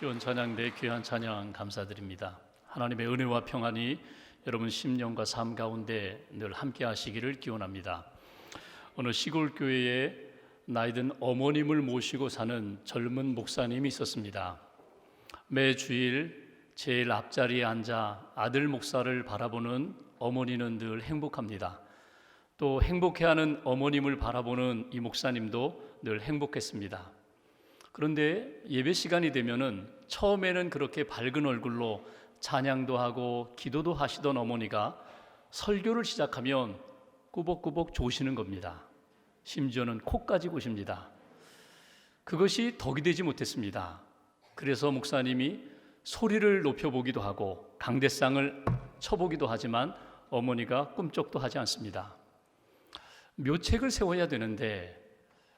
시온 찬양대 귀한 찬양 감사드립니다. 하나님의 은혜와 평안이 여러분 심령과 삶 가운데 늘 함께 하시기를 기원합니다. 어느 시골 교회에 나이든 어머님을 모시고 사는 젊은 목사님이 있었습니다. 매 주일 제일 앞자리에 앉아 아들 목사를 바라보는 어머니는 늘 행복합니다. 또 행복해하는 어머님을 바라보는 이 목사님도 늘 행복했습니다. 그런데 예배 시간이 되면은 처음에는 그렇게 밝은 얼굴로 찬양도 하고 기도도 하시던 어머니가 설교를 시작하면 꾸벅꾸벅 조시는 겁니다. 심지어는 코까지 고십니다. 그것이 덕이 되지 못했습니다. 그래서 목사님이 소리를 높여보기도 하고 강대상을 쳐보기도 하지만 어머니가 꿈쩍도 하지 않습니다. 묘책을 세워야 되는데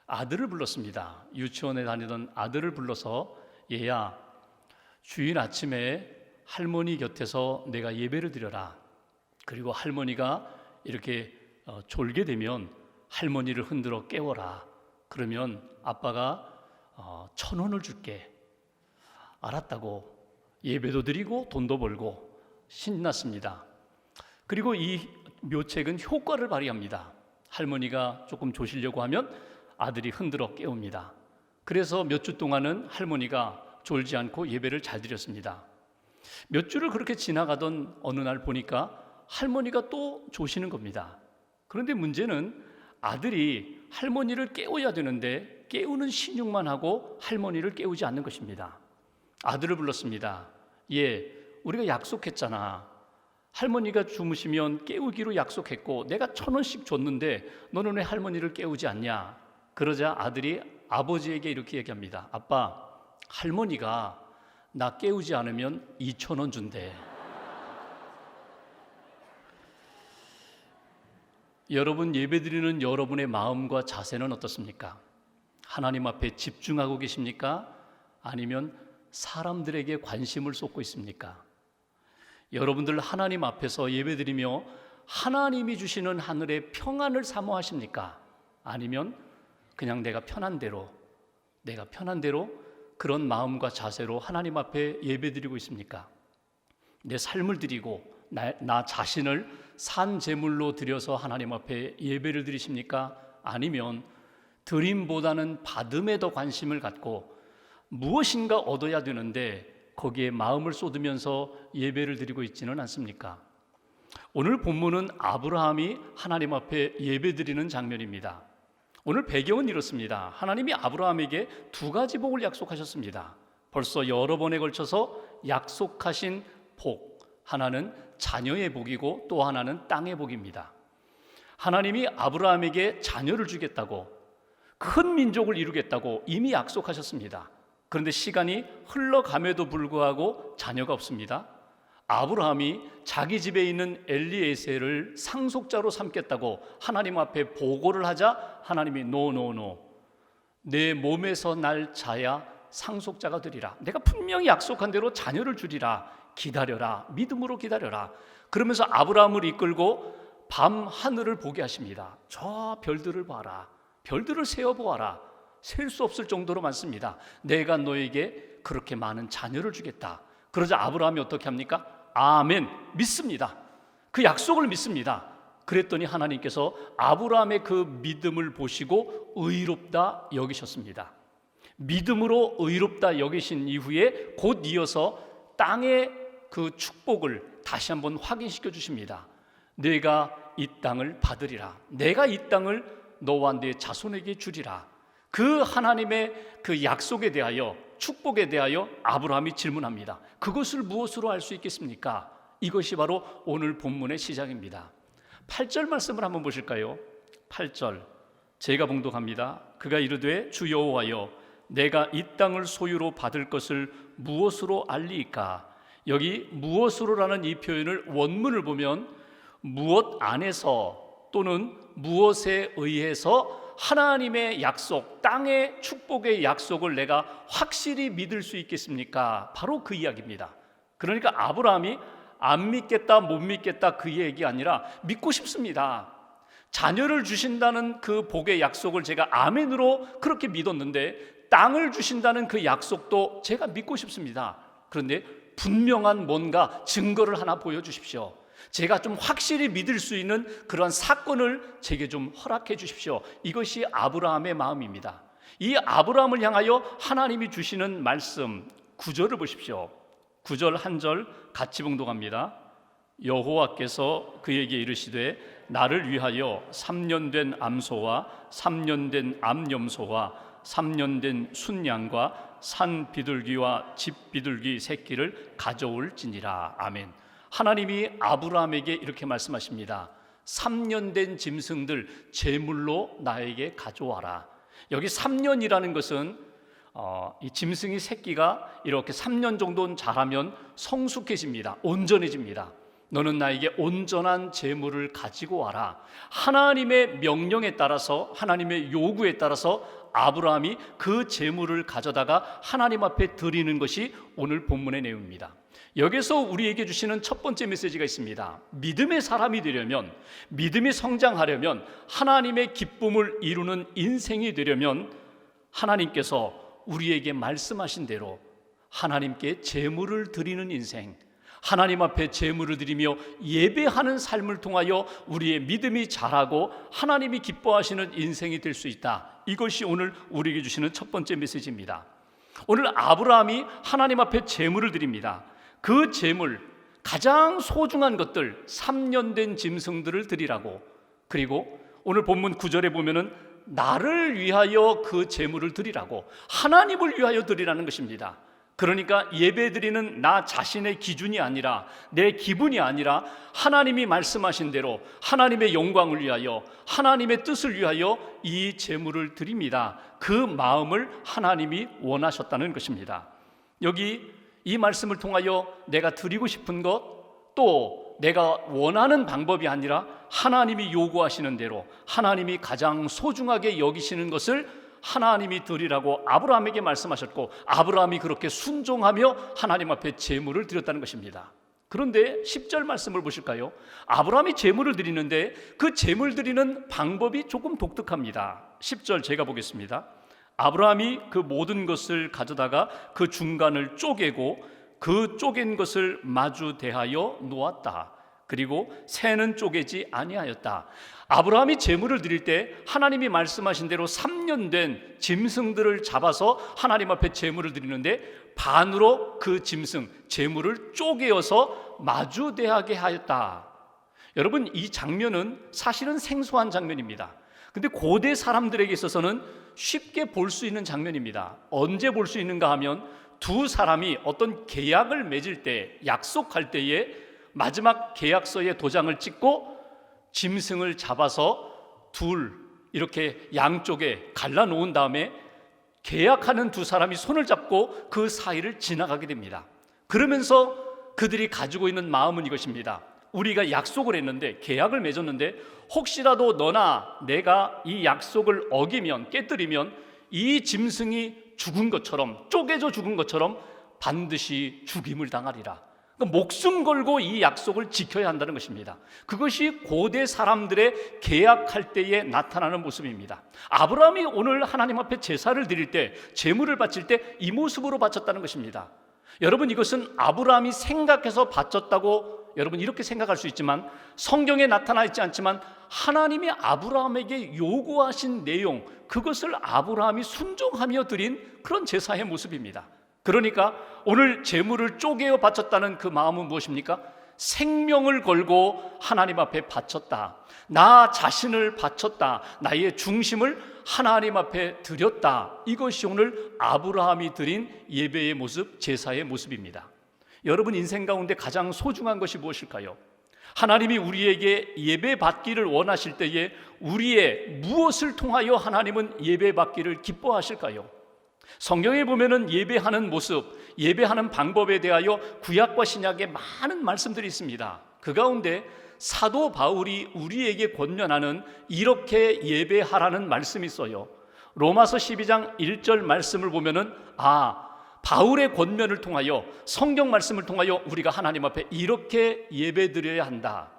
아들을 불렀습니다. 유치원에 다니던 아들을 불러서 얘야, 주일 아침에 할머니 곁에서 내가 예배를 드려라. 그리고 할머니가 이렇게 졸게 되면 할머니를 흔들어 깨워라. 그러면 아빠가 1,000원을 줄게. 알았다고 예배도 드리고 돈도 벌고 신났습니다. 그리고 이 묘책은 효과를 발휘합니다. 할머니가 조금 조시려고 하면 아들이 흔들어 깨웁니다. 그래서 몇 주 동안은 할머니가 졸지 않고 예배를 잘 드렸습니다. 몇 주를 그렇게 지나가던 어느 날 보니까 할머니가 또 조시는 겁니다. 그런데 문제는 아들이 할머니를 깨워야 되는데 깨우는 신용만 하고 할머니를 깨우지 않는 것입니다. 아들을 불렀습니다. 얘, 우리가 약속했잖아. 할머니가 주무시면 깨우기로 약속했고 내가 1,000원씩 줬는데 너는 왜 할머니를 깨우지 않냐? 그러자 아들이 아버지에게 이렇게 얘기합니다. 아빠, 할머니가 나 깨우지 않으면 2,000원 준대. 여러분, 예배드리는 여러분의 마음과 자세는 어떻습니까? 하나님 앞에 집중하고 계십니까? 아니면 사람들에게 관심을 쏟고 있습니까? 여러분들 하나님 앞에서 예배드리며 하나님이 주시는 하늘의 평안을 사모하십니까? 아니면 그냥 내가 편한 대로 그런 마음과 자세로 하나님 앞에 예배드리고 있습니까? 내 삶을 드리고 나 자신을 산 제물로 드려서 하나님 앞에 예배를 드리십니까? 아니면 드림보다는 받음에 더 관심을 갖고 무엇인가 얻어야 되는데 거기에 마음을 쏟으면서 예배를 드리고 있지는 않습니까? 오늘 본문은 아브라함이 하나님 앞에 예배드리는 장면입니다. 오늘 배경은 이렇습니다. 하나님이 아브라함에게 2가지 복을 약속하셨습니다. 벌써 여러 번에 걸쳐서 약속하신 복, 하나는 자녀의 복이고 또 하나는 땅의 복입니다. 하나님이 아브라함에게 자녀를 주겠다고, 큰 민족을 이루겠다고 이미 약속하셨습니다. 그런데 시간이 흘러감에도 불구하고 자녀가 없습니다. 아브라함이 자기 집에 있는 엘리에셀을 상속자로 삼겠다고 하나님 앞에 보고를 하자 하나님이 노, 내 몸에서 날 자야 상속자가 되리라. 내가 분명히 약속한 대로 자녀를 주리라. 기다려라. 믿음으로 기다려라. 그러면서 아브라함을 이끌고 밤 하늘을 보게 하십니다. 저 별들을 봐라. 별들을 세어보아라. 셀 수 없을 정도로 많습니다. 내가 너에게 그렇게 많은 자녀를 주겠다. 그러자 아브라함이 어떻게 합니까? 아멘, 믿습니다. 그 약속을 믿습니다. 그랬더니 하나님께서 아브라함의 그 믿음을 보시고 의롭다 여기셨습니다. 믿음으로 의롭다 여기신 이후에 곧 이어서 땅의 그 축복을 다시 한번 확인시켜 주십니다. 내가 이 땅을 받으리라. 내가 이 땅을 너와 네 자손에게 주리라. 그 하나님의 그 약속에 대하여, 축복에 대하여 아브라함이 질문합니다. 그것을 무엇으로 알 수 있겠습니까? 이것이 바로 오늘 본문의 시작입니다. 8절 말씀을 한번 보실까요? 8절 제가 봉독합니다. 그가 이르되 주 여호와여, 내가 이 땅을 소유로 받을 것을 무엇으로 알리이까? 여기 무엇으로라는 이 표현을 원문을 보면 무엇 안에서 또는 무엇에 의해서 하나님의 약속, 땅의 축복의 약속을 내가 확실히 믿을 수 있겠습니까? 바로 그 이야기입니다. 그러니까 아브라함이 안 믿겠다, 못 믿겠다 그 얘기 아니라 믿고 싶습니다. 자녀를 주신다는 그 복의 약속을 제가 아멘으로 그렇게 믿었는데 땅을 주신다는 그 약속도 제가 믿고 싶습니다. 그런데 분명한 뭔가 증거를 하나 보여주십시오. 제가 좀 확실히 믿을 수 있는 그러한 사건을 제게 좀 허락해 주십시오. 이것이 아브라함의 마음입니다. 이 아브라함을 향하여 하나님이 주시는 말씀 9절을 보십시오. 9절 한 절 같이 봉독합니다. 여호와께서 그에게 이르시되 나를 위하여 3년 된 암소와 3년 된 암염소와 3년 된 순양과 산 비둘기와 집 비둘기 새끼를 가져올지니라. 아멘. 하나님이 아브라함에게 이렇게 말씀하십니다. 3년 된 짐승들 제물로 나에게 가져와라. 여기 3년이라는 것은 이 짐승이 새끼가 이렇게 3년 정도 자라면 성숙해집니다. 온전해집니다. 너는 나에게 온전한 제물을 가지고 와라. 하나님의 명령에 따라서, 하나님의 요구에 따라서 아브라함이 그 제물을 가져다가 하나님 앞에 드리는 것이 오늘 본문의 내용입니다. 여기서 우리에게 주시는 첫 번째 메시지가 있습니다. 믿음의 사람이 되려면, 믿음이 성장하려면, 하나님의 기쁨을 이루는 인생이 되려면 하나님께서 우리에게 말씀하신 대로 하나님께 제물을 드리는 인생, 하나님 앞에 제물을 드리며 예배하는 삶을 통하여 우리의 믿음이 자라고 하나님이 기뻐하시는 인생이 될 수 있다. 이것이 오늘 우리에게 주시는 첫 번째 메시지입니다. 오늘 아브라함이 하나님 앞에 제물을 드립니다. 그 제물, 가장 소중한 것들 3년 된 짐승들을 드리라고, 그리고 오늘 본문 9절에 보면은 나를 위하여 그 제물을 드리라고, 하나님을 위하여 드리라는 것입니다. 그러니까 예배드리는 나 자신의 기준이 아니라, 내 기분이 아니라 하나님이 말씀하신 대로 하나님의 영광을 위하여, 하나님의 뜻을 위하여 이 제물을 드립니다. 그 마음을 하나님이 원하셨다는 것입니다. 여기 이 말씀을 통하여 내가 드리고 싶은 것, 또 내가 원하는 방법이 아니라 하나님이 요구하시는 대로 하나님이 가장 소중하게 여기시는 것을 하나님이 드리라고 아브라함에게 말씀하셨고, 아브라함이 그렇게 순종하며 하나님 앞에 제물을 드렸다는 것입니다. 그런데 10절 말씀을 보실까요? 아브라함이 제물을 드리는데 그 제물 드리는 방법이 조금 독특합니다. 10절 제가 보겠습니다. 아브라함이 그 모든 것을 가져다가 그 중간을 쪼개고 그 쪼갠 것을 마주 대하여 놓았다. 그리고 새는 쪼개지 아니하였다. 아브라함이 제물을 드릴 때 하나님이 말씀하신 대로 3년 된 짐승들을 잡아서 하나님 앞에 제물을 드리는데 반으로 그 짐승, 제물을 쪼개어서 마주 대하게 하였다. 여러분, 이 장면은 사실은 생소한 장면입니다. 근데 고대 사람들에게 있어서는 쉽게 볼 수 있는 장면입니다. 언제 볼 수 있는가 하면 두 사람이 어떤 계약을 맺을 때, 약속할 때에 마지막 계약서에 도장을 찍고 짐승을 잡아서 둘 이렇게 양쪽에 갈라놓은 다음에 계약하는 두 사람이 손을 잡고 그 사이를 지나가게 됩니다. 그러면서 그들이 가지고 있는 마음은 이것입니다. 우리가 약속을 했는데, 계약을 맺었는데 혹시라도 너나 내가 이 약속을 어기면, 깨뜨리면 이 짐승이 죽은 것처럼, 쪼개져 죽은 것처럼 반드시 죽임을 당하리라. 그러니까 목숨 걸고 이 약속을 지켜야 한다는 것입니다. 그것이 고대 사람들의 계약할 때에 나타나는 모습입니다. 아브라함이 오늘 하나님 앞에 제사를 드릴 때, 제물을 바칠 때 이 모습으로 바쳤다는 것입니다. 여러분, 이것은 아브라함이 생각해서 바쳤다고 여러분 이렇게 생각할 수 있지만, 성경에 나타나 있지 않지만 하나님이 아브라함에게 요구하신 내용, 그것을 아브라함이 순종하며 드린 그런 제사의 모습입니다. 그러니까 오늘 제물을 쪼개어 바쳤다는 그 마음은 무엇입니까? 생명을 걸고 하나님 앞에 바쳤다. 나 자신을 바쳤다. 나의 중심을 하나님 앞에 드렸다. 이것이 오늘 아브라함이 드린 예배의 모습, 제사의 모습입니다. 여러분 인생 가운데 가장 소중한 것이 무엇일까요? 하나님이 우리에게 예배 받기를 원하실 때에 우리의 무엇을 통하여 하나님은 예배 받기를 기뻐하실까요? 성경에 보면은 예배하는 모습, 예배하는 방법에 대하여 구약과 신약에 많은 말씀들이 있습니다. 그 가운데 사도 바울이 우리에게 권면하는 이렇게 예배하라는 말씀이 있어요. 로마서 12장 1절 말씀을 보면은 바울의 권면을 통하여, 성경 말씀을 통하여 우리가 하나님 앞에 이렇게 예배드려야 한다.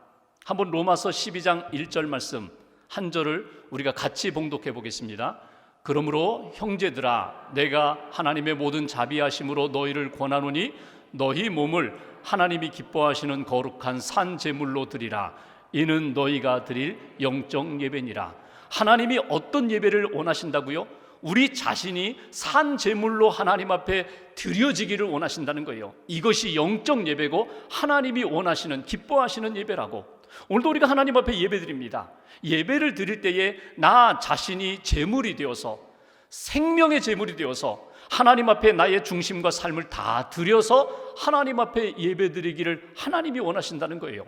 한번 로마서 12장 1절 말씀 한 절을 우리가 같이 봉독해 보겠습니다. 그러므로 형제들아, 내가 하나님의 모든 자비하심으로 너희를 권하노니 너희 몸을 하나님이 기뻐하시는 거룩한 산 제물로 드리라. 이는 너희가 드릴 영적 예배니라. 하나님이 어떤 예배를 원하신다고요? 우리 자신이 산 제물로 하나님 앞에 드려지기를 원하신다는 거예요. 이것이 영적 예배고 하나님이 원하시는, 기뻐하시는 예배라고. 오늘도 우리가 하나님 앞에 예배드립니다. 예배를 드릴 때에 나 자신이 제물이 되어서, 생명의 제물이 되어서 하나님 앞에 나의 중심과 삶을 다 드려서 하나님 앞에 예배드리기를 하나님이 원하신다는 거예요.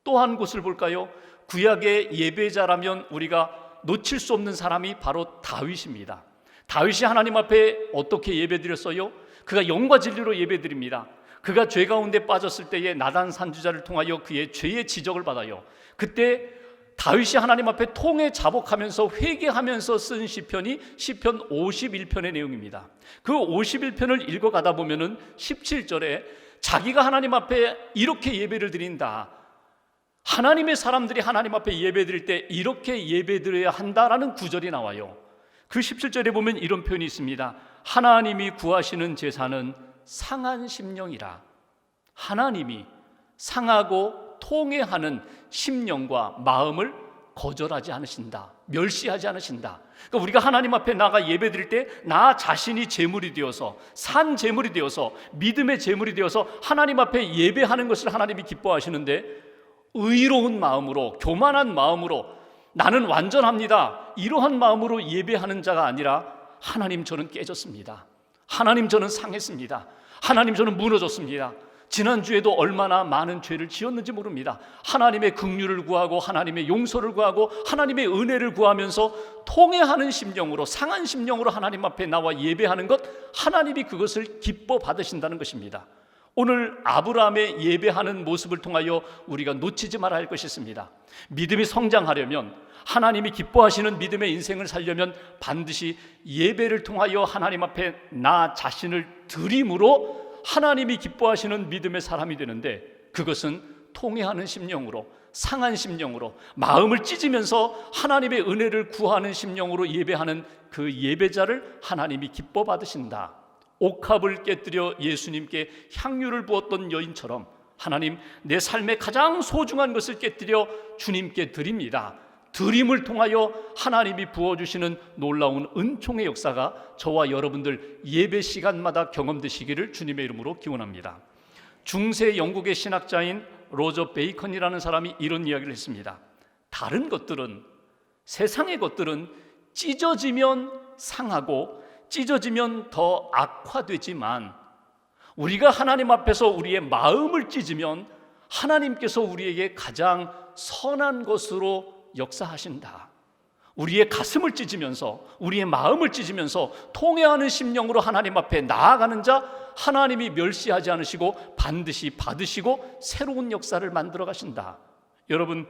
또 한 곳을 볼까요? 구약의 예배자라면 우리가 놓칠 수 없는 사람이 바로 다윗입니다. 다윗이 하나님 앞에 어떻게 예배드렸어요? 그가 영과 진리로 예배드립니다. 그가 죄 가운데 빠졌을 때에 나단 선지자를 통하여 그의 죄의 지적을 받아요. 그때 다윗이 하나님 앞에 통해 자복하면서 회개하면서 쓴 시편이 시편 51편의 내용입니다. 그 51편을 읽어가다 보면은 17절에 자기가 하나님 앞에 이렇게 예배를 드린다, 하나님의 사람들이 하나님 앞에 예배드릴 때 이렇게 예배드려야 한다라는 구절이 나와요. 그 17절에 보면 이런 표현이 있습니다. 하나님이 구하시는 제사는 상한 심령이라. 하나님이 상하고 통회하는 심령과 마음을 거절하지 않으신다, 멸시하지 않으신다. 그러니까 우리가 하나님 앞에 나가 예배드릴 때 나 자신이 제물이 되어서, 산 제물이 되어서, 믿음의 제물이 되어서 하나님 앞에 예배하는 것을 하나님이 기뻐하시는데, 의로운 마음으로, 교만한 마음으로 나는 완전합니다, 이러한 마음으로 예배하는 자가 아니라 하나님 저는 깨졌습니다, 하나님 저는 상했습니다, 하나님 저는 무너졌습니다, 지난주에도 얼마나 많은 죄를 지었는지 모릅니다, 하나님의 긍휼을 구하고 하나님의 용서를 구하고 하나님의 은혜를 구하면서 통회하는 심령으로, 상한 심령으로 하나님 앞에 나와 예배하는 것, 하나님이 그것을 기뻐 받으신다는 것입니다. 오늘 아브라함의 예배하는 모습을 통하여 우리가 놓치지 말아야 할 것이 있습니다. 믿음이 성장하려면, 하나님이 기뻐하시는 믿음의 인생을 살려면 반드시 예배를 통하여 하나님 앞에 나 자신을 드림으로 하나님이 기뻐하시는 믿음의 사람이 되는데, 그것은 통회하는 심령으로, 상한 심령으로, 마음을 찢으면서 하나님의 은혜를 구하는 심령으로 예배하는 그 예배자를 하나님이 기뻐 받으신다. 옥합을 깨뜨려 예수님께 향유를 부었던 여인처럼 하나님, 내 삶의 가장 소중한 것을 깨뜨려 주님께 드립니다. 드림을 통하여 하나님이 부어주시는 놀라운 은총의 역사가 저와 여러분들 예배 시간마다 경험되시기를 주님의 이름으로 기원합니다. 중세 영국의 신학자인 로저 베이컨이라는 사람이 이런 이야기를 했습니다. 다른 것들은, 세상의 것들은 찢어지면 상하고 찢어지면 더 악화되지만, 우리가 하나님 앞에서 우리의 마음을 찢으면 하나님께서 우리에게 가장 선한 것으로 역사하신다. 우리의 가슴을 찢으면서, 우리의 마음을 찢으면서 통회하는 심령으로 하나님 앞에 나아가는 자, 하나님이 멸시하지 않으시고 반드시 받으시고 새로운 역사를 만들어 가신다. 여러분,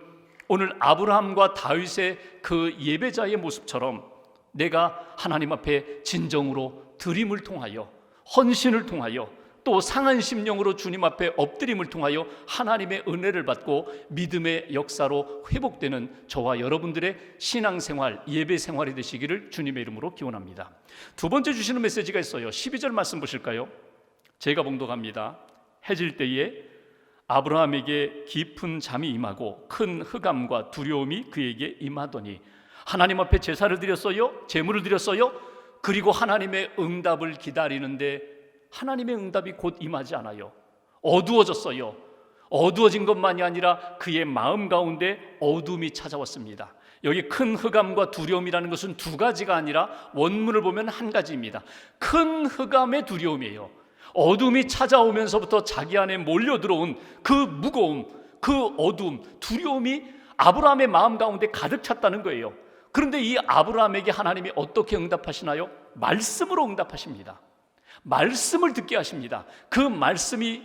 오늘 아브라함과 다윗의 그 예배자의 모습처럼 내가 하나님 앞에 진정으로 드림을 통하여, 헌신을 통하여, 또 상한 심령으로 주님 앞에 엎드림을 통하여 하나님의 은혜를 받고 믿음의 역사로 회복되는 저와 여러분들의 신앙생활, 예배생활이 되시기를 주님의 이름으로 기원합니다. 두 번째 주시는 메시지가 있어요. 12절 말씀 보실까요? 제가 봉독합니다. 해질 때에 아브라함에게 깊은 잠이 임하고 큰 흑암과 두려움이 그에게 임하더니, 하나님 앞에 제사를 드렸어요, 제물을 드렸어요. 그리고 하나님의 응답을 기다리는데 하나님의 응답이 곧 임하지 않아요. 어두워졌어요. 어두워진 것만이 아니라 그의 마음 가운데 어둠이 찾아왔습니다. 여기 큰 흑암과 두려움이라는 것은 두 가지가 아니라 원문을 보면 한 가지입니다. 큰 흑암의 두려움이에요. 어둠이 찾아오면서부터 자기 안에 몰려들어온 그 무거움, 그 어둠, 두려움이 아브라함의 마음 가운데 가득 찼다는 거예요. 그런데 이 아브라함에게 하나님이 어떻게 응답하시나요? 말씀으로 응답하십니다. 말씀을 듣게 하십니다. 그 말씀이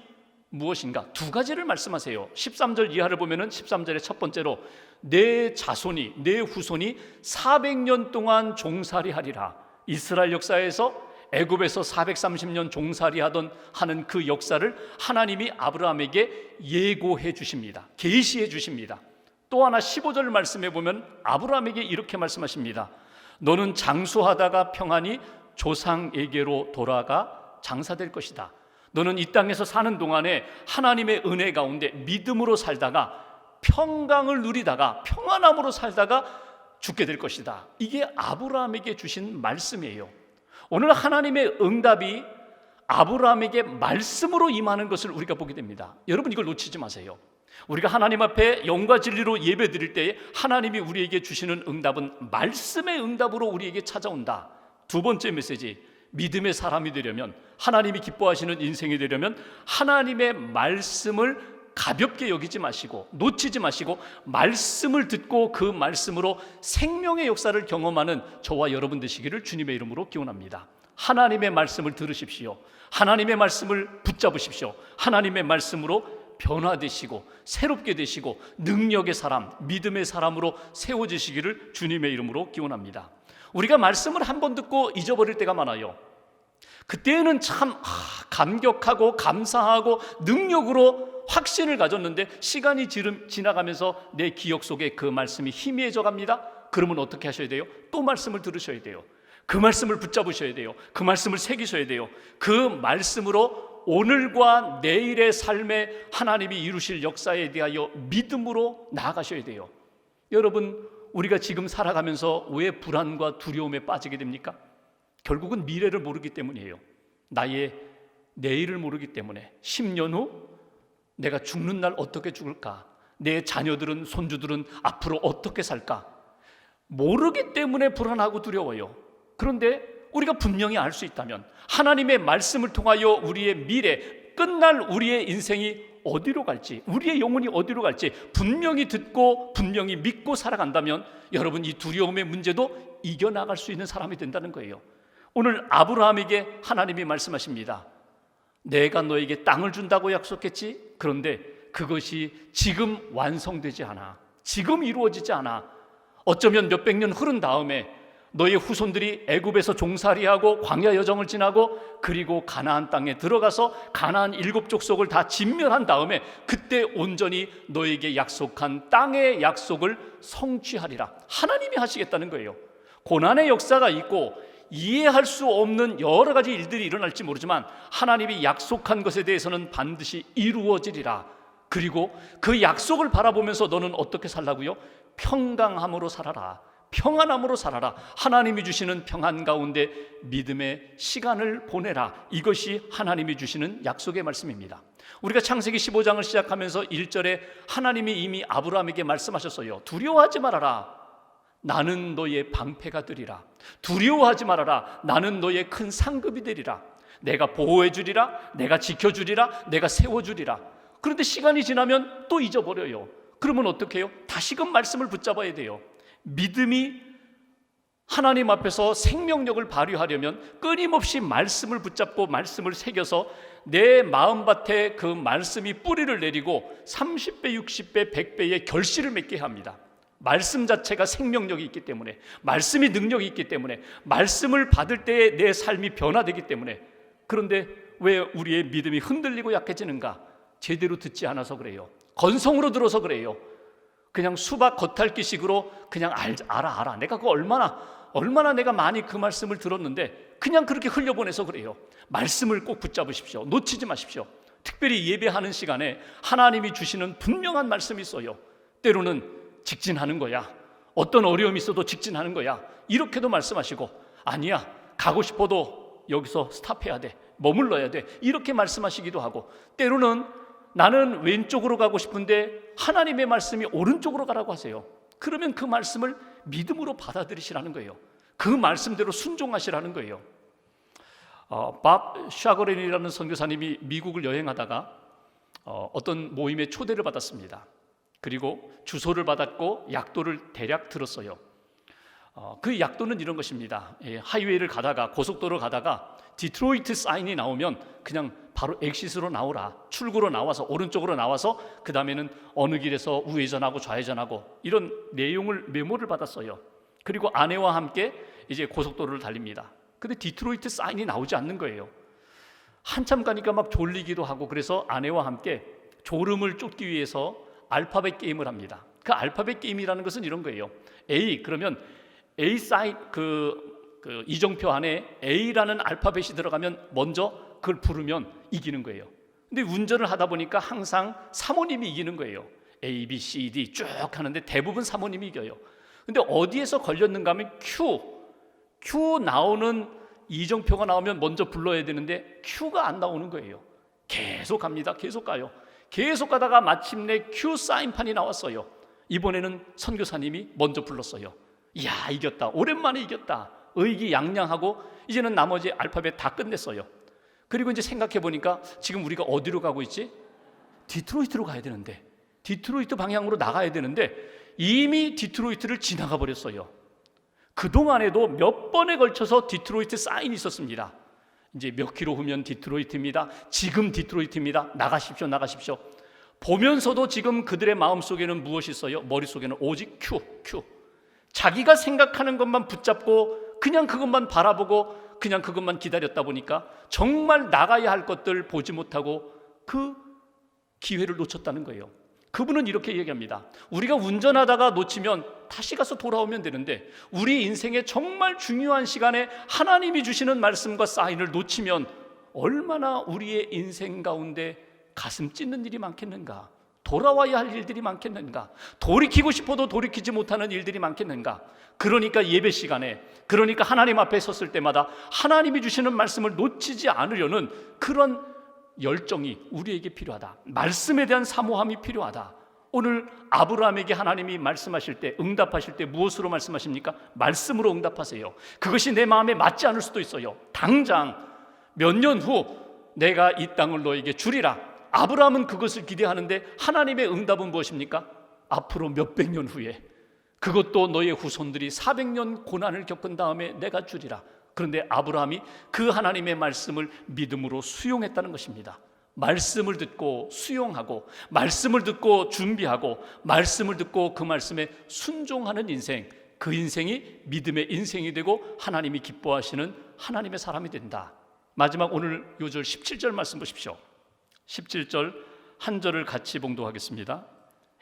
무엇인가? 두 가지를 말씀하세요. 13절 이하를 보면은 13절의 첫 번째로 내 자손이, 내 후손이 400년 동안 종살이 하리라. 이스라엘 역사에서 애굽에서 430년 종살이 하는 그 역사를 하나님이 아브라함에게 예고해 주십니다. 계시해 주십니다. 또 하나 15절 말씀해 보면 아브라함에게 이렇게 말씀하십니다. 너는 장수하다가 평안히 조상에게로 돌아가 장사될 것이다. 너는 이 땅에서 사는 동안에 하나님의 은혜 가운데 믿음으로 살다가 평강을 누리다가 평안함으로 살다가 죽게 될 것이다. 이게 아브라함에게 주신 말씀이에요. 오늘 하나님의 응답이 아브라함에게 말씀으로 임하는 것을 우리가 보게 됩니다. 여러분, 이걸 놓치지 마세요. 우리가 하나님 앞에 영과 진리로 예배 드릴 때에 하나님이 우리에게 주시는 응답은 말씀의 응답으로 우리에게 찾아온다. 두 번째 메시지, 믿음의 사람이 되려면, 하나님이 기뻐하시는 인생이 되려면 하나님의 말씀을 가볍게 여기지 마시고 놓치지 마시고 말씀을 듣고 그 말씀으로 생명의 역사를 경험하는 저와 여러분 되시기를 주님의 이름으로 기원합니다. 하나님의 말씀을 들으십시오. 하나님의 말씀을 붙잡으십시오. 하나님의 말씀으로 변화되시고 새롭게 되시고 능력의 사람, 믿음의 사람으로 세워지시기를 주님의 이름으로 기원합니다. 우리가 말씀을 한 번 듣고 잊어버릴 때가 많아요. 그때는 참 감격하고 감사하고 능력으로 확신을 가졌는데 시간이 지나가면서 내 기억 속에 그 말씀이 희미해져 갑니다. 그러면 어떻게 하셔야 돼요? 또 말씀을 들으셔야 돼요. 그 말씀을 붙잡으셔야 돼요. 그 말씀을 새기셔야 돼요. 그 말씀으로 오늘과 내일의 삶에 하나님이 이루실 역사에 대하여 믿음으로 나아가셔야 돼요. 여러분, 우리가 지금 살아가면서 왜 불안과 두려움에 빠지게 됩니까? 결국은 미래를 모르기 때문이에요. 나의 내일을 모르기 때문에 10년 후 내가 죽는 날 어떻게 죽을까? 내 자녀들은, 손주들은 앞으로 어떻게 살까? 모르기 때문에 불안하고 두려워요. 그런데 우리가 분명히 알 수 있다면 하나님의 말씀을 통하여 우리의 미래, 끝날 우리의 인생이 어디로 갈지, 우리의 영혼이 어디로 갈지 분명히 듣고 분명히 믿고 살아간다면 여러분, 이 두려움의 문제도 이겨나갈 수 있는 사람이 된다는 거예요. 오늘 아브라함에게 하나님이 말씀하십니다. 내가 너에게 땅을 준다고 약속했지? 그런데 그것이 지금 완성되지 않아. 지금 이루어지지 않아. 어쩌면 몇백 년 흐른 다음에 너의 후손들이 애굽에서 종살이하고 광야 여정을 지나고 그리고 가나안 땅에 들어가서 가나안 7족속을 다 진멸한 다음에 그때 온전히 너에게 약속한 땅의 약속을 성취하리라. 하나님이 하시겠다는 거예요. 고난의 역사가 있고 이해할 수 없는 여러 가지 일들이 일어날지 모르지만 하나님이 약속한 것에 대해서는 반드시 이루어지리라. 그리고 그 약속을 바라보면서 너는 어떻게 살라고요? 평강함으로 살아라. 평안함으로 살아라. 하나님이 주시는 평안 가운데 믿음의 시간을 보내라. 이것이 하나님이 주시는 약속의 말씀입니다. 우리가 창세기 15장을 시작하면서 1절에 하나님이 이미 아브라함에게 말씀하셨어요. 두려워하지 말아라. 나는 너의 방패가 되리라. 두려워하지 말아라. 나는 너의 큰 상급이 되리라. 내가 보호해 주리라. 내가 지켜주리라. 내가 세워주리라. 그런데 시간이 지나면 또 잊어버려요. 그러면 어떻게 해요? 다시금 말씀을 붙잡아야 돼요. 믿음이 하나님 앞에서 생명력을 발휘하려면 끊임없이 말씀을 붙잡고 말씀을 새겨서 내 마음밭에 그 말씀이 뿌리를 내리고 30배, 60배, 100배의 결실을 맺게 합니다. 말씀 자체가 생명력이 있기 때문에, 말씀이 능력이 있기 때문에, 말씀을 받을 때에 내 삶이 변화되기 때문에. 그런데 왜 우리의 믿음이 흔들리고 약해지는가? 제대로 듣지 않아서 그래요. 건성으로 들어서 그래요. 그냥 수박 겉핥기식으로 그냥 알아. 내가 그거 얼마나 내가 많이 그 말씀을 들었는데 그냥 그렇게 흘려보내서 그래요. 말씀을 꼭 붙잡으십시오. 놓치지 마십시오. 특별히 예배하는 시간에 하나님이 주시는 분명한 말씀이 있어요. 때로는 직진하는 거야. 어떤 어려움이 있어도 직진하는 거야. 이렇게도 말씀하시고, 아니야, 가고 싶어도 여기서 스탑해야 돼. 머물러야 돼. 이렇게 말씀하시기도 하고, 때로는 나는 왼쪽으로 가고 싶은데 하나님의 말씀이 오른쪽으로 가라고 하세요. 그러면 그 말씀을 믿음으로 받아들이시라는 거예요. 그 말씀대로 순종하시라는 거예요. 밥 샤거렌이라는 선교사님이 미국을 여행하다가 어떤 모임에 초대를 받았습니다. 그리고 주소를 받았고 약도를 대략 들었어요. 그 약도는 이런 것입니다. 하이웨이를 가다가, 고속도로를 가다가 디트로이트 사인이 나오면 그냥 바로 엑시스로 나오라. 출구로 나와서 오른쪽으로 나와서 그 다음에는 어느 길에서 우회전하고 좌회전하고, 이런 내용을 메모를 받았어요. 그리고 아내와 함께 이제 고속도로를 달립니다. 근데 디트로이트 사인이 나오지 않는 거예요. 한참 가니까 막 졸리기도 하고, 그래서 아내와 함께 졸음을 쫓기 위해서 알파벳 게임을 합니다. 그 알파벳 게임이라는 것은 이런 거예요. A 그러면 A 사인 그 이정표 안에 A라는 알파벳이 들어가면 먼저 그걸 부르면 이기는 거예요. 근데 운전을 하다 보니까 항상 사모님이 이기는 거예요. A, B, C, D 쭉 하는데 대부분 사모님이 이겨요. 근데 어디에서 걸렸는가 하면 Q 나오는 이정표가 나오면 먼저 불러야 되는데 Q가 안 나오는 거예요. 계속 갑니다. 계속 가요. 계속 가다가 마침내 Q 사인판이 나왔어요. 이번에는 선교사님이 먼저 불렀어요. 이야, 이겼다. 오랜만에 이겼다. 의기양양하고 이제는 나머지 알파벳 다 끝냈어요. 그리고 이제 생각해 보니까 지금 우리가 어디로 가고 있지? 디트로이트로 가야 되는데, 디트로이트 방향으로 나가야 되는데 이미 디트로이트를 지나가 버렸어요. 그동안에도 몇 번에 걸쳐서 디트로이트 사인이 있었습니다. 이제 몇 킬로 후면 디트로이트입니다. 지금 디트로이트입니다. 나가십시오, 나가십시오. 보면서도 지금 그들의 마음속에는 무엇이 있어요? 머릿속에는 오직 Q. 자기가 생각하는 것만 붙잡고 그냥 그것만 바라보고 그냥 그것만 기다렸다 보니까 정말 나가야 할 것들 보지 못하고 그 기회를 놓쳤다는 거예요. 그분은 이렇게 얘기합니다. 우리가 운전하다가 놓치면 다시 가서 돌아오면 되는데 우리 인생의 정말 중요한 시간에 하나님이 주시는 말씀과 사인을 놓치면 얼마나 우리의 인생 가운데 가슴 찢는 일이 많겠는가, 돌아와야 할 일들이 많겠는가, 돌이키고 싶어도 돌이키지 못하는 일들이 많겠는가. 그러니까 예배 시간에, 그러니까 하나님 앞에 섰을 때마다 하나님이 주시는 말씀을 놓치지 않으려는 그런 열정이 우리에게 필요하다. 말씀에 대한 사모함이 필요하다. 오늘 아브라함에게 하나님이 말씀하실 때, 응답하실 때 무엇으로 말씀하십니까? 말씀으로 응답하세요. 그것이 내 마음에 맞지 않을 수도 있어요. 당장 몇 년 후 내가 이 땅을 너에게 주리라. 아브라함은 그것을 기대하는데 하나님의 응답은 무엇입니까? 앞으로 몇백 년 후에, 그것도 너의 후손들이 400년 고난을 겪은 다음에 내가 주리라. 그런데 아브라함이 그 하나님의 말씀을 믿음으로 수용했다는 것입니다. 말씀을 듣고 수용하고, 말씀을 듣고 준비하고, 말씀을 듣고 그 말씀에 순종하는 인생, 그 인생이 믿음의 인생이 되고 하나님이 기뻐하시는 하나님의 사람이 된다. 마지막 오늘 요절 17절 말씀 보십시오. 17절 한 절을 같이 봉독하겠습니다.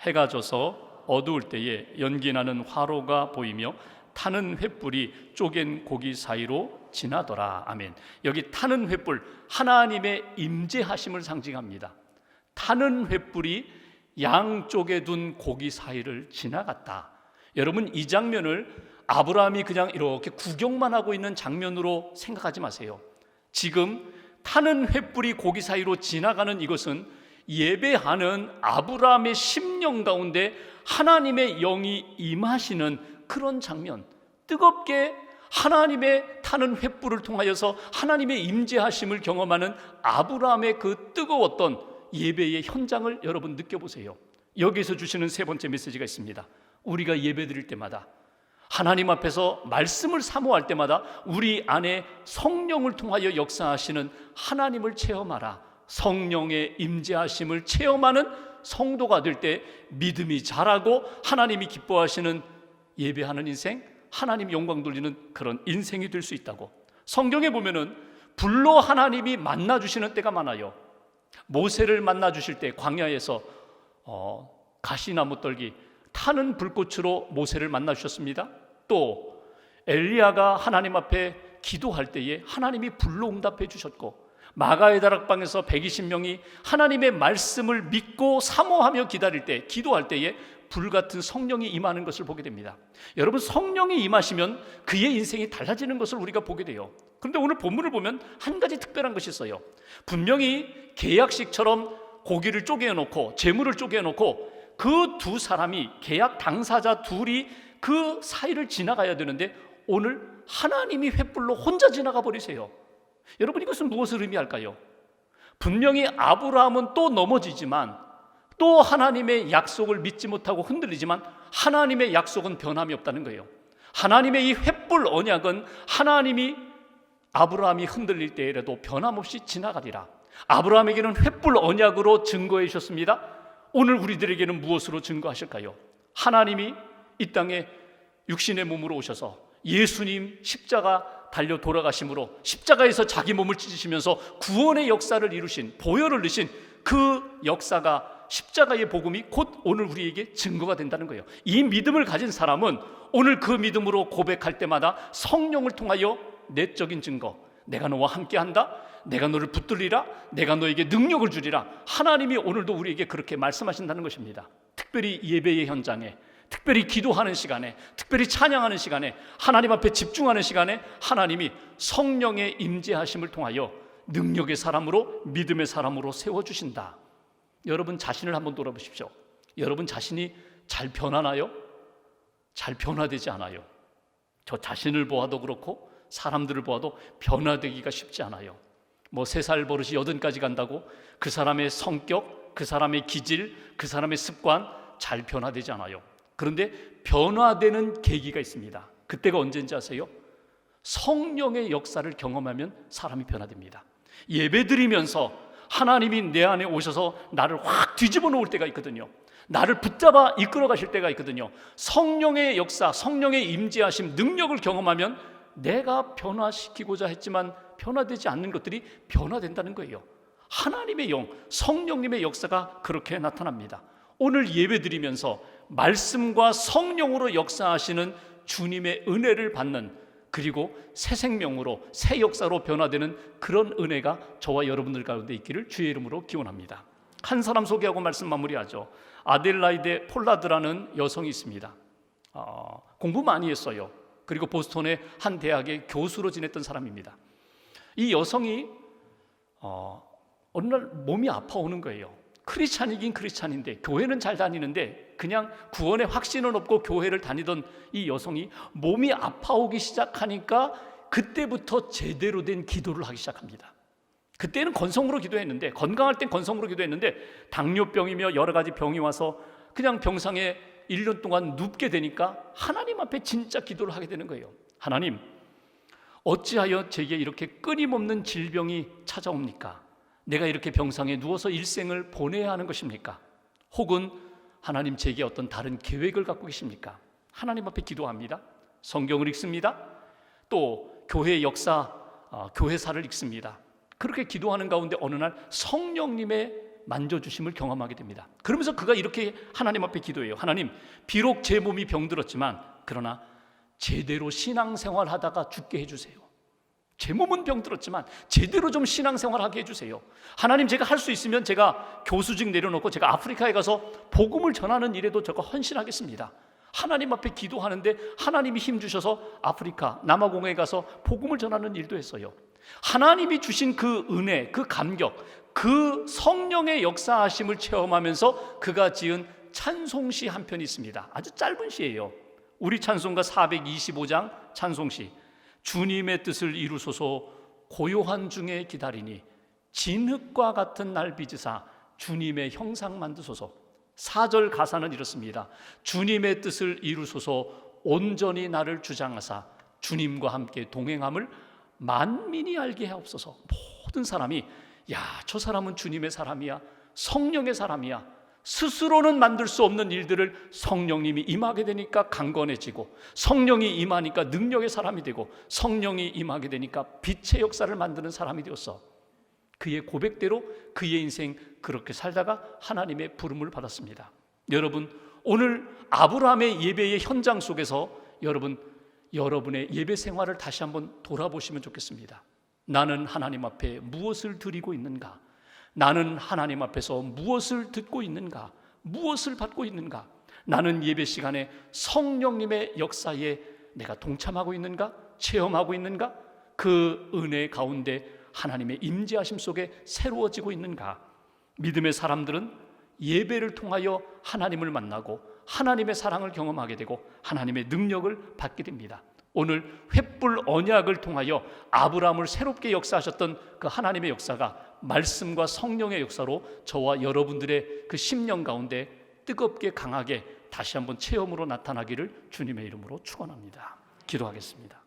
해가 져서 어두울 때에 연기나는 화로가 보이며 타는 횃불이 쪼갠 고기 사이로 지나더라. 아멘. 여기 타는 횃불, 하나님의 임재하심을 상징합니다. 타는 횃불이 양쪽에 둔 고기 사이를 지나갔다. 여러분, 이 장면을 아브라함이 그냥 이렇게 구경만 하고 있는 장면으로 생각하지 마세요. 지금 타는 횃불이 고기 사이로 지나가는 이것은 예배하는 아브라함의 심령 가운데 하나님의 영이 임하시는 그런 장면, 뜨겁게 하나님의 타는 횃불을 통하여서 하나님의 임재하심을 경험하는 아브라함의 그 뜨거웠던 예배의 현장을 여러분 느껴보세요. 여기서 주시는 세 번째 메시지가 있습니다. 우리가 예배 드릴 때마다, 하나님 앞에서 말씀을 사모할 때마다 우리 안에 성령을 통하여 역사하시는 하나님을 체험하라. 성령의 임재하심을 체험하는 성도가 될 때 믿음이 자라고 하나님이 기뻐하시는 예배하는 인생, 하나님 영광 돌리는 그런 인생이 될 수 있다고. 성경에 보면은 불로 하나님이 만나주시는 때가 많아요. 모세를 만나주실 때 광야에서 가시나무 떨기 타는 불꽃으로 모세를 만나주셨습니다. 또 엘리야가 하나님 앞에 기도할 때에 하나님이 불로 응답해 주셨고, 마가의 다락방에서 120명이 하나님의 말씀을 믿고 사모하며 기다릴 때, 기도할 때에 불같은 성령이 임하는 것을 보게 됩니다. 여러분, 성령이 임하시면 그의 인생이 달라지는 것을 우리가 보게 돼요. 그런데 오늘 본문을 보면 한 가지 특별한 것이 있어요. 분명히 계약식처럼 고기를 쪼개놓고 재물을 쪼개놓고 그 두 사람이, 계약 당사자 둘이 그 사이를 지나가야 되는데 오늘 하나님이 횃불로 혼자 지나가 버리세요. 여러분, 이것은 무엇을 의미할까요? 분명히 아브라함은 또 넘어지지만, 또 하나님의 약속을 믿지 못하고 흔들리지만 하나님의 약속은 변함이 없다는 거예요. 하나님의 이 횃불 언약은 하나님이 아브라함이 흔들릴 때에라도 변함없이 지나가리라. 아브라함에게는 횃불 언약으로 증거해 주셨습니다. 오늘 우리들에게는 무엇으로 증거하실까요? 하나님이 이 땅에 육신의 몸으로 오셔서 예수님 십자가 달려 돌아가심으로 십자가에서 자기 몸을 찢으시면서 구원의 역사를 이루신, 보혈을 넣으신 그 역사가 십자가의 복음이 곧 오늘 우리에게 증거가 된다는 거예요. 이 믿음을 가진 사람은 오늘 그 믿음으로 고백할 때마다 성령을 통하여 내적인 증거, 내가 너와 함께한다, 내가 너를 붙들리라, 내가 너에게 능력을 주리라, 하나님이 오늘도 우리에게 그렇게 말씀하신다는 것입니다. 특별히 예배의 현장에, 특별히 기도하는 시간에, 특별히 찬양하는 시간에, 하나님 앞에 집중하는 시간에 하나님이 성령의 임재하심을 통하여 능력의 사람으로, 믿음의 사람으로 세워주신다. 여러분 자신을 한번 돌아보십시오. 여러분 자신이 잘 변하나요? 잘 변화되지 않아요. 저 자신을 보아도 그렇고 사람들을 보아도 변화되기가 쉽지 않아요. 뭐 3살 버릇이 80까지 간다고 그 사람의 성격, 그 사람의 기질, 그 사람의 습관 잘 변화되지 않아요. 그런데 변화되는 계기가 있습니다. 그때가 언제인지 아세요? 성령의 역사를 경험하면 사람이 변화됩니다. 예배드리면서 하나님이 내 안에 오셔서 나를 확 뒤집어 놓을 때가 있거든요. 나를 붙잡아 이끌어 가실 때가 있거든요. 성령의 역사, 성령의 임재하심, 능력을 경험하면 내가 변화시키고자 했지만 변화되지 않는 것들이 변화된다는 거예요. 하나님의 영, 성령님의 역사가 그렇게 나타납니다. 오늘 예배드리면서 말씀과 성령으로 역사하시는 주님의 은혜를 받는, 그리고 새 생명으로, 새 역사로 변화되는 그런 은혜가 저와 여러분들 가운데 있기를 주의 이름으로 기원합니다. 한 사람 소개하고 말씀 마무리하죠. 아델라이데 폴라드라는 여성이 있습니다. 공부 많이 했어요. 그리고 보스턴의 한 대학의 교수로 지냈던 사람입니다. 이 여성이 어느 날 몸이 아파오는 거예요. 크리스찬이긴 크리스찬인데, 교회는 잘 다니는데 그냥 구원의 확신은 없고 교회를 다니던 이 여성이 몸이 아파오기 시작하니까 그때부터 제대로 된 기도를 하기 시작합니다. 그때는 건성으로 기도했는데, 건강할 땐 건성으로 기도했는데 당뇨병이며 여러 가지 병이 와서 그냥 병상에 1년 동안 눕게 되니까 하나님 앞에 진짜 기도를 하게 되는 거예요. 하나님, 어찌하여 제게 이렇게 끊임없는 질병이 찾아옵니까? 내가 이렇게 병상에 누워서 일생을 보내야 하는 것입니까? 혹은 하나님 제게 어떤 다른 계획을 갖고 계십니까? 하나님 앞에 기도합니다. 성경을 읽습니다. 또 교회 역사, 교회사를 읽습니다. 그렇게 기도하는 가운데 어느 날 성령님의 만져주심을 경험하게 됩니다. 그러면서 그가 이렇게 하나님 앞에 기도해요. 하나님, 비록 제 몸이 병들었지만 그러나 제대로 신앙생활 하다가 죽게 해주세요. 제 몸은 병들었지만 제대로 좀 신앙생활하게 해주세요. 하나님, 제가 할 수 있으면 제가 교수직 내려놓고 제가 아프리카에 가서 복음을 전하는 일에도 제가 헌신하겠습니다. 하나님 앞에 기도하는데 하나님이 힘 주셔서 아프리카 남아공에 가서 복음을 전하는 일도 했어요. 하나님이 주신 그 은혜, 그 감격, 그 성령의 역사하심을 체험하면서 그가 지은 찬송시 한 편이 있습니다. 아주 짧은 시예요. 우리 찬송가 425장 찬송시. 주님의 뜻을 이루소서 고요한 중에 기다리니 진흙과 같은 날 빚으사 주님의 형상 만드소서. 4절 가사는 이렇습니다. 주님의 뜻을 이루소서 온전히 나를 주장하사 주님과 함께 동행함을 만민이 알게 하옵소서. 모든 사람이, 야, 저 사람은 주님의 사람이야, 성령의 사람이야. 스스로는 만들 수 없는 일들을 성령님이 임하게 되니까 강건해지고, 성령이 임하니까 능력의 사람이 되고, 성령이 임하게 되니까 빛의 역사를 만드는 사람이 되었어. 그의 고백대로 그의 인생 그렇게 살다가 하나님의 부름을 받았습니다. 여러분, 오늘 아브라함의 예배의 현장 속에서 여러분의 예배 생활을 다시 한번 돌아보시면 좋겠습니다. 나는 하나님 앞에 무엇을 드리고 있는가? 나는 하나님 앞에서 무엇을 듣고 있는가? 무엇을 받고 있는가? 나는 예배 시간에 성령님의 역사에 내가 동참하고 있는가? 체험하고 있는가? 그 은혜 가운데 하나님의 임재하심 속에 새로워지고 있는가? 믿음의 사람들은 예배를 통하여 하나님을 만나고 하나님의 사랑을 경험하게 되고 하나님의 능력을 받게 됩니다. 오늘 횃불 언약을 통하여 아브라함을 새롭게 역사하셨던 그 하나님의 역사가 말씀과 성령의 역사로 저와 여러분들의 그 심령 가운데 뜨겁게 강하게 다시 한번 체험으로 나타나기를 주님의 이름으로 축원합니다. 기도하겠습니다.